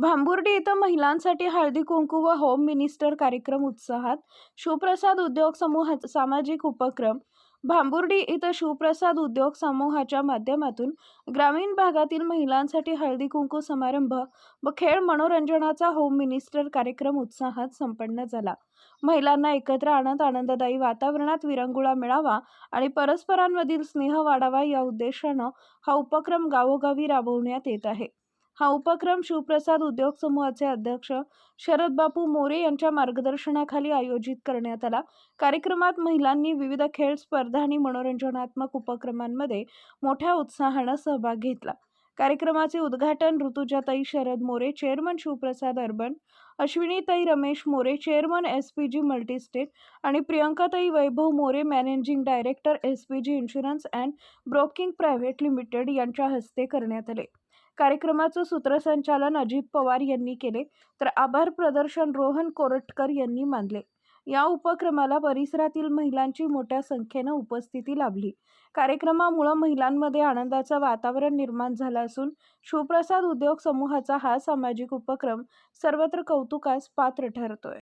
भांबुर्डी इथं महिलांसाठी हळदी-कुंकू व होम मिनिस्टर कार्यक्रम उत्साहात. शिवप्रसाद उद्योग समूहाचा सामाजिक उपक्रम. भांबुर्डी इथं शिवप्रसाद उद्योग समूहाच्या माध्यमातून ग्रामीण भागातील महिलांसाठी हळदी-कुंकू समारंभ व खेळ मनोरंजनाचा होम मिनिस्टर कार्यक्रम उत्साहात संपन्न झाला. महिलांना एकत्र आणत आनंददायी वातावरणात विरंगुळा मिळावा आणि परस्परांमधील स्नेह वाढावा या उद्देशानं हा उपक्रम गावोगावी राबवण्यात येत आहे. हा उपक्रम शिवप्रसाद उद्योग समूहाचे अध्यक्ष शरदबापू मोरे यांच्या मार्गदर्शनाखाली आयोजित करण्यात आला. कार्यक्रमात महिलांनी विविध खेळ स्पर्धा आणि मनोरंजनात्मक उपक्रमांमध्ये मोठ्या उत्साहानं सहभाग घेतला. कार्यक्रमाचे उद्घाटन ऋतुजाताई शरद मोरे, चेअरमन शिवप्रसाद अर्बन, अश्विनीताई Ramesh More, chairman SPG multistate आणि प्रियंकाताई Vaibhav More, managing director SPG insurance and broking private limited यांच्या हस्ते करण्यात आले. कार्यक्रमाचं सूत्रसंचालन अजित पवार यांनी केले, तर आभार प्रदर्शन रोहन कोरटकर यांनी मानले. या उपक्रमाला परिसरातील महिलांची मोठ्या संख्येनं उपस्थिती लाभली. कार्यक्रमामुळे महिलांमध्ये आनंदाचं वातावरण निर्माण झालं असून शिवप्रसाद उद्योग समूहाचा हा सामाजिक उपक्रम सर्वत्र कौतुकास पात्र ठरतोय.